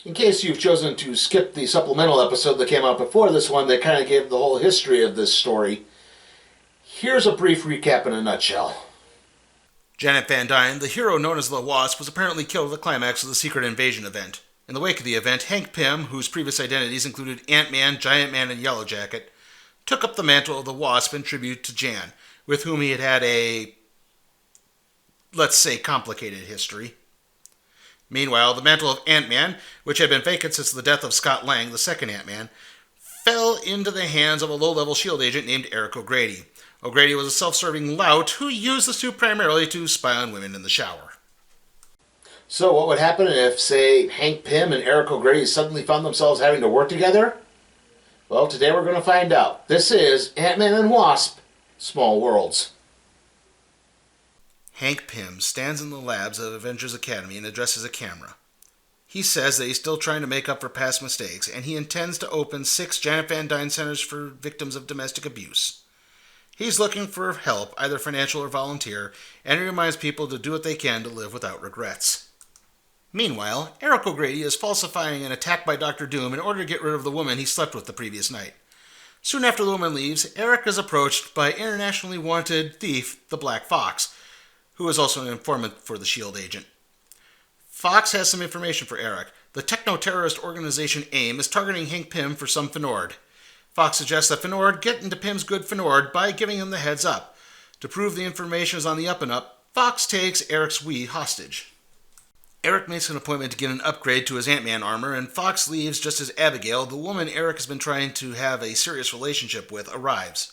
In case you've chosen to skip the supplemental episode that came out before this one that kind of gave the whole history of this story, here's a brief recap in a nutshell. Janet Van Dyne, the hero known as the Wasp, was apparently killed at the climax of the Secret Invasion event. In the wake of the event, Hank Pym, whose previous identities included Ant-Man, Giant Man, and Yellow Jacket, took up the mantle of the Wasp in tribute to Jan, with whom he had had a, let's say, complicated history. Meanwhile, the mantle of Ant-Man, which had been vacant since the death of Scott Lang, the second Ant-Man, fell into the hands of a low-level S.H.I.E.L.D. agent named Eric O'Grady. O'Grady was a self-serving lout who used the suit primarily to spy on women in the shower. So what would happen if, say, Hank Pym and Eric O'Grady suddenly found themselves having to work together? Well, today we're going to find out. This is Ant-Man and Wasp, Small Worlds. Hank Pym stands in the labs of Avengers Academy and addresses a camera. He says that he's still trying to make up for past mistakes, and he intends to open 6 Janet Van Dyne centers for victims of domestic abuse. He's looking for help, either financial or volunteer, and he reminds people to do what they can to live without regrets. Meanwhile, Eric O'Grady is falsifying an attack by Dr. Doom in order to get rid of the woman he slept with the previous night. Soon after the woman leaves, Eric is approached by internationally wanted thief, the Black Fox, who is also an informant for the S.H.I.E.L.D. agent. Fox has some information for Eric. The techno-terrorist organization AIM is targeting Hank Pym for some Fnord. Fox suggests that Fnord get into Pym's good Fnord by giving him the heads up. To prove the information is on the up and up, Fox takes Eric's Wii hostage. Eric makes an appointment to get an upgrade to his Ant-Man armor, and Fox leaves just as Abigail, the woman Eric has been trying to have a serious relationship with, arrives.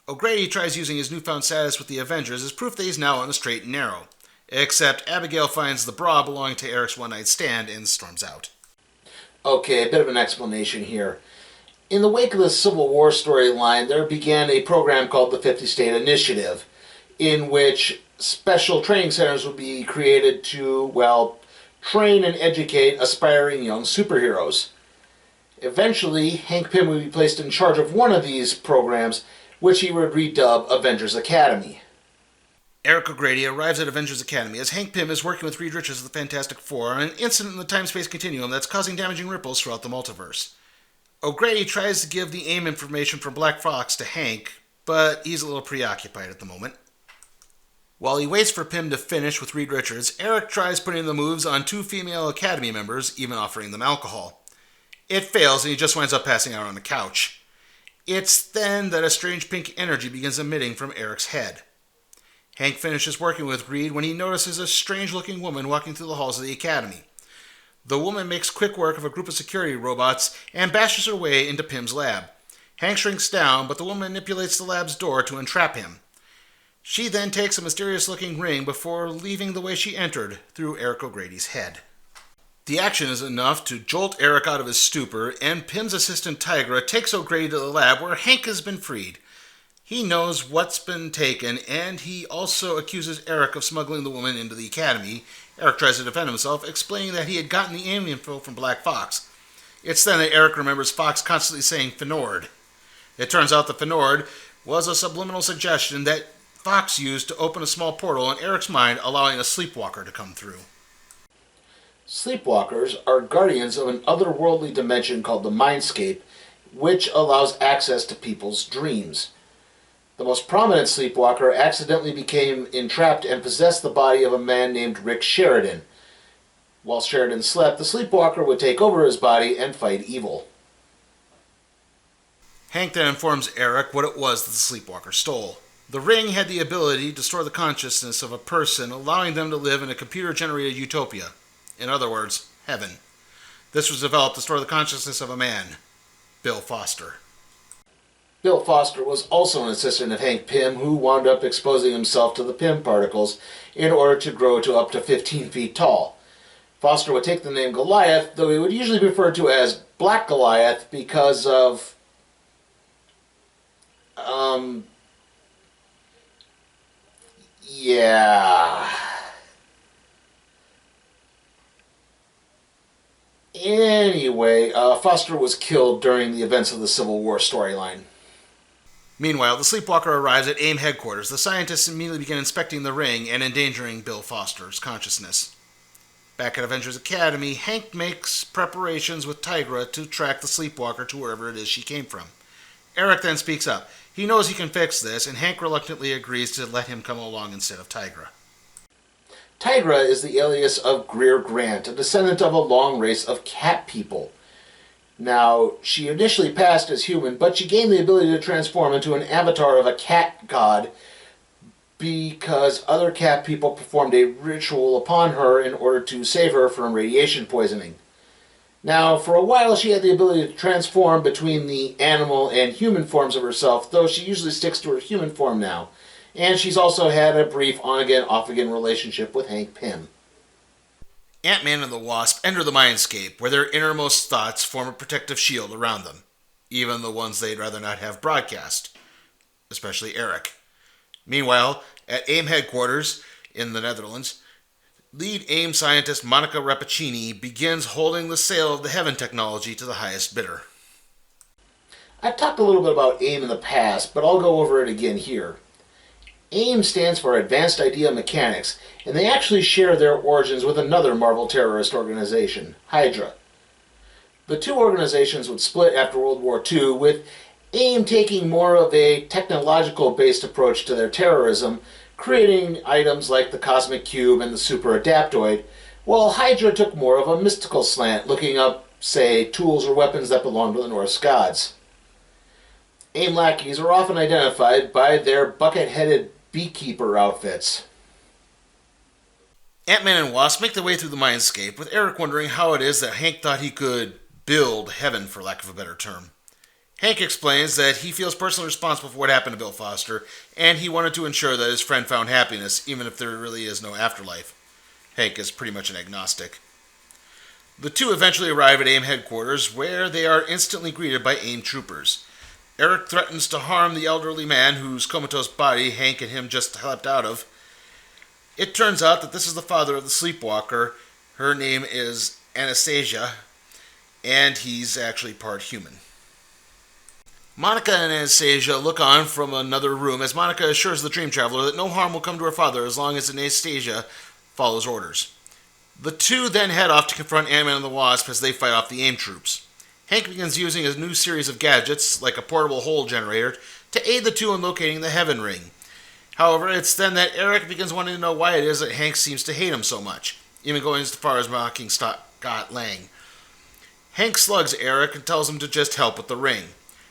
O'Grady tries using his newfound status with the Avengers as proof that he's now on the straight and narrow. Except Abigail finds the bra belonging to Eric's one-night stand and storms out. Okay, a bit of an explanation here. In the wake of the Civil War storyline, there began a program called the 50 State Initiative, in which special training centers would be created to, well, train and educate aspiring young superheroes. Eventually, Hank Pym would be placed in charge of one of these programs, which he would redub Avengers Academy. Eric O'Grady arrives at Avengers Academy as Hank Pym is working with Reed Richards of the Fantastic Four on an incident in the time-space continuum that's causing damaging ripples throughout the multiverse. O'Grady tries to give the AIM information from Black Fox to Hank, but he's a little preoccupied at the moment. While he waits for Pym to finish with Reed Richards, Eric tries putting the moves on 2 female Academy members, even offering them alcohol. It fails and he just winds up passing out on the couch. It's then that a strange pink energy begins emitting from Eric's head. Hank finishes working with Reed when he notices a strange-looking woman walking through the halls of the Academy. The woman makes quick work of a group of security robots and bashes her way into Pym's lab. Hank shrinks down, but the woman manipulates the lab's door to entrap him. She then takes a mysterious-looking ring before leaving the way she entered, through Eric O'Grady's head. The action is enough to jolt Eric out of his stupor, and Pym's assistant Tigra takes O'Grady to the lab where Hank has been freed. He knows what's been taken, and he also accuses Eric of smuggling the woman into the Academy. Eric tries to defend himself, explaining that he had gotten the AIM info from Black Fox. It's then that Eric remembers Fox constantly saying Fnord. It turns out that Fnord was a subliminal suggestion that Fox used to open a small portal in Eric's mind, allowing a sleepwalker to come through. Sleepwalkers are guardians of an otherworldly dimension called the Mindscape, which allows access to people's dreams. The most prominent sleepwalker accidentally became entrapped and possessed the body of a man named Rick Sheridan. While Sheridan slept, the sleepwalker would take over his body and fight evil. Hank then informs Eric what it was that the sleepwalker stole. The ring had the ability to store the consciousness of a person, allowing them to live in a computer-generated utopia. In other words, heaven. This was developed to store the consciousness of a man, Bill Foster. Bill Foster was also an assistant of Hank Pym, who wound up exposing himself to the Pym particles in order to grow to up to 15 feet tall. Foster would take the name Goliath, though he would usually be referred to as Black Goliath because of yeah. Anyway, Foster was killed during the events of the Civil War storyline. Meanwhile, the sleepwalker arrives at AIM headquarters. The scientists immediately begin inspecting the ring and endangering Bill Foster's consciousness. Back at Avengers Academy, Hank makes preparations with Tigra to track the Sleepwalker to wherever it is she came from. Eric then speaks up. He knows he can fix this, and Hank reluctantly agrees to let him come along instead of Tigra. Tigra is the alias of Greer Grant, a descendant of a long race of cat people. Now, she initially passed as human, but she gained the ability to transform into an avatar of a cat god because other cat people performed a ritual upon her in order to save her from radiation poisoning. Now, for a while she had the ability to transform between the animal and human forms of herself, though she usually sticks to her human form now. And she's also had a brief on-again, off-again relationship with Hank Pym. Ant-Man and the Wasp enter the Mindscape, where their innermost thoughts form a protective shield around them, even the ones they'd rather not have broadcast, especially Eric. Meanwhile, at AIM headquarters in the Netherlands, lead AIM scientist Monica Rappaccini begins holding the sale of the Heaven technology to the highest bidder. I've talked a little bit about AIM in the past, but I'll go over it again here. AIM stands for Advanced Idea Mechanics, and they actually share their origins with another Marvel terrorist organization, Hydra. The two organizations would split after World War II, with AIM taking more of a technological-based approach to their terrorism, creating items like the Cosmic Cube and the Super Adaptoid, while Hydra took more of a mystical slant, looking up, say, tools or weapons that belong to the Norse gods. AIM lackeys are often identified by their bucket-headed beekeeper outfits. Ant-Man and Wasp make their way through the Mindscape, with Eric wondering how it is that Hank thought he could build heaven, for lack of a better term. Hank explains that he feels personally responsible for what happened to Bill Foster, and he wanted to ensure that his friend found happiness, even if there really is no afterlife. Hank is pretty much an agnostic. The two eventually arrive at AIM headquarters, where they are instantly greeted by AIM troopers. Eric threatens to harm the elderly man whose comatose body Hank and him just leapt out of. It turns out that this is the father of the Sleepwalker. Her name is Anastasia, and he's actually part human. Monica and Anastasia look on from another room as Monica assures the Dream Traveler that no harm will come to her father as long as Anastasia follows orders. The two then head off to confront Ant-Man and the Wasp as they fight off the AIM troops. Hank begins using a new series of gadgets, like a portable hole generator, to aid the two in locating the Heaven Ring. However, it's then that Eric begins wanting to know why it is that Hank seems to hate him so much, even going as far as mocking Scott Lang. Hank slugs Eric and tells him to just help with the ring.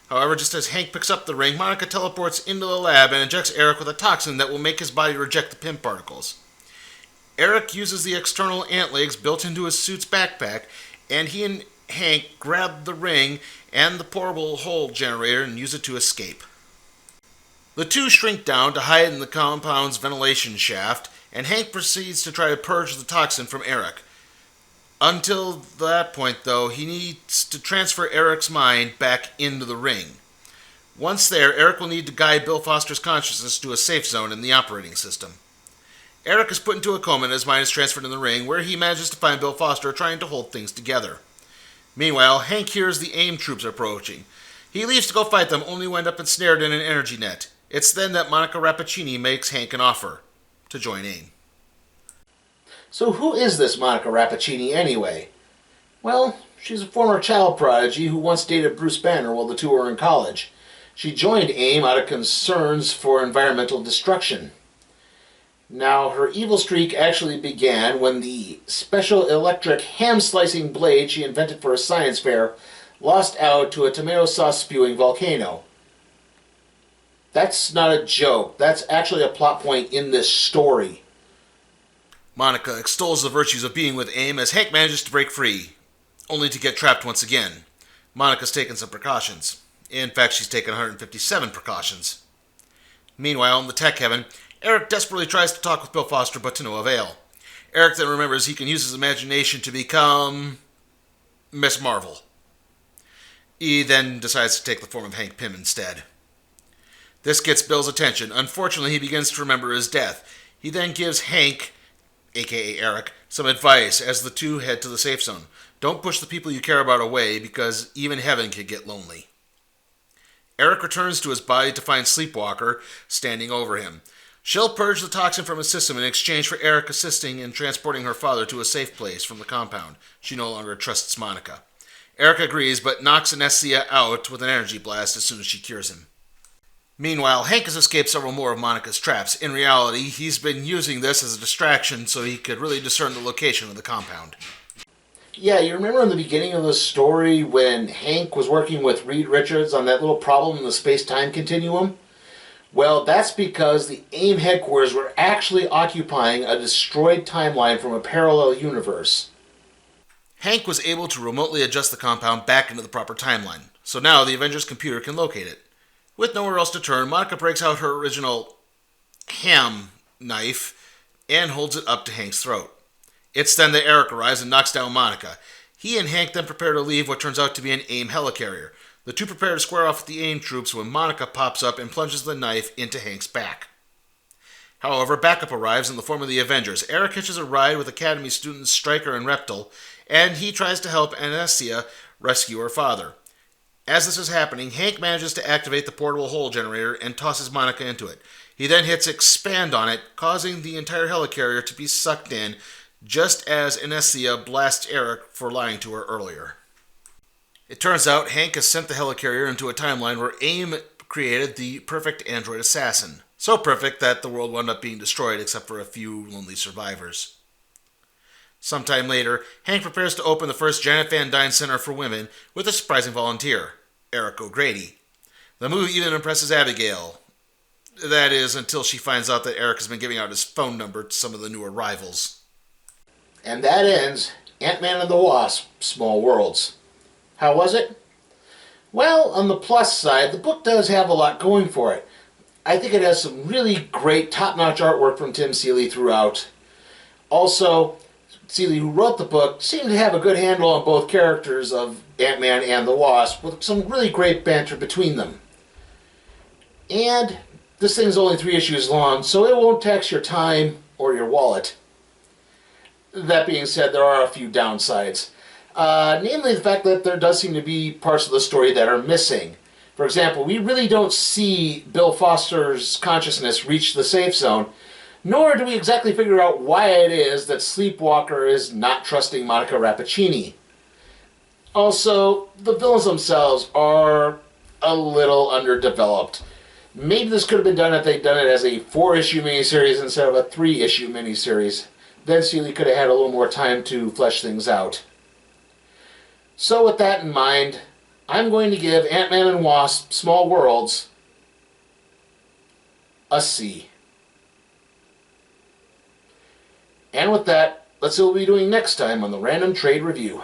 However, just as Hank picks up the ring, Monica teleports into the lab and injects Eric with a toxin that will make his body reject the Pym particles. Eric uses the external ant legs built into his suit's backpack, and he and Hank grab the ring and the portable hole generator and use it to escape. The two shrink down to hide in the compound's ventilation shaft, and Hank proceeds to try to purge the toxin from Eric. Until that point, though, he needs to transfer Eric's mind back into the ring. Once there, Eric will need to guide Bill Foster's consciousness to a safe zone in the operating system. Eric is put into a coma and his mind is transferred in the ring, where he manages to find Bill Foster trying to hold things together. Meanwhile, Hank hears the AIM troops approaching. He leaves to go fight them, only to end up ensnared in an energy net. It's then that Monica Rappaccini makes Hank an offer to join AIM. So who is this Monica Rappaccini anyway? Well, she's a former child prodigy who once dated Bruce Banner while the two were in college. She joined AIM out of concerns for environmental destruction. Now, her evil streak actually began when the special electric ham-slicing blade she invented for a science fair lost out to a tomato sauce-spewing volcano. That's not a joke. That's actually a plot point in this story. Monica extols the virtues of being with AIM as Hank manages to break free, only to get trapped once again. Monica's taken some precautions. In fact, she's taken 157 precautions. Meanwhile, in the tech heaven, Eric desperately tries to talk with Bill Foster, but to no avail. Eric then remembers he can use his imagination to become Miss Marvel. He then decides to take the form of Hank Pym instead. This gets Bill's attention. Unfortunately, he begins to remember his death. He then gives Hank, aka Eric, some advice as the two head to the safe zone. Don't push the people you care about away, because even heaven can get lonely. Eric returns to his body to find Sleepwalker standing over him. She'll purge the toxin from his system in exchange for Eric assisting in transporting her father to a safe place from the compound. She no longer trusts Monica. Eric agrees, but knocks Anestia out with an energy blast as soon as she cures him. Meanwhile, Hank has escaped several more of Monica's traps. In reality, he's been using this as a distraction so he could really discern the location of the compound. Yeah, you remember in the beginning of the story when Hank was working with Reed Richards on that little problem in the space-time continuum? Well, that's because the AIM headquarters were actually occupying a destroyed timeline from a parallel universe. Hank was able to remotely adjust the compound back into the proper timeline, so now the Avengers computer can locate it. With nowhere else to turn, Monica breaks out her original ham knife and holds it up to Hank's throat. It's then that Eric arrives and knocks down Monica. He and Hank then prepare to leave what turns out to be an AIM helicarrier. The two prepare to square off with the AIM troops when Monica pops up and plunges the knife into Hank's back. However, backup arrives in the form of the Avengers. Eric hitches a ride with Academy students Stryker and Reptile, and he tries to help Anestia rescue her father. As this is happening, Hank manages to activate the portable hole generator and tosses Monica into it. He then hits expand on it, causing the entire helicarrier to be sucked in, just as Anestia blasts Eric for lying to her earlier. It turns out Hank has sent the helicarrier into a timeline where AIM created the perfect android assassin. So perfect that the world wound up being destroyed except for a few lonely survivors. Sometime later, Hank prepares to open the first Janet Van Dyne Center for Women with a surprising volunteer, Eric O'Grady. The move even impresses Abigail. That is, until she finds out that Eric has been giving out his phone number to some of the new arrivals. And that ends Ant-Man and the Wasp, Small Worlds. How was it? Well, on the plus side, the book does have a lot going for it. I think it has some really great top-notch artwork from Tim Seeley throughout. Also, Seeley, who wrote the book, seemed to have a good handle on both characters of Ant-Man and the Wasp, with some really great banter between them. And this thing's only 3 issues long, so it won't tax your time or your wallet. That being said, there are a few downsides. Namely the fact that there does seem to be parts of the story that are missing. For example, we really don't see Bill Foster's consciousness reach the safe zone, nor do we exactly figure out why it is that Sleepwalker is not trusting Monica Rappaccini. Also, the villains themselves are a little underdeveloped. Maybe this could have been done if they'd done it as a 4-issue miniseries instead of a 3-issue miniseries. Then Seeley could have had a little more time to flesh things out. So with that in mind, I'm going to give Ant-Man and Wasp, Small Worlds, a C. And with that, let's see what we'll be doing next time on the Random Trade Review.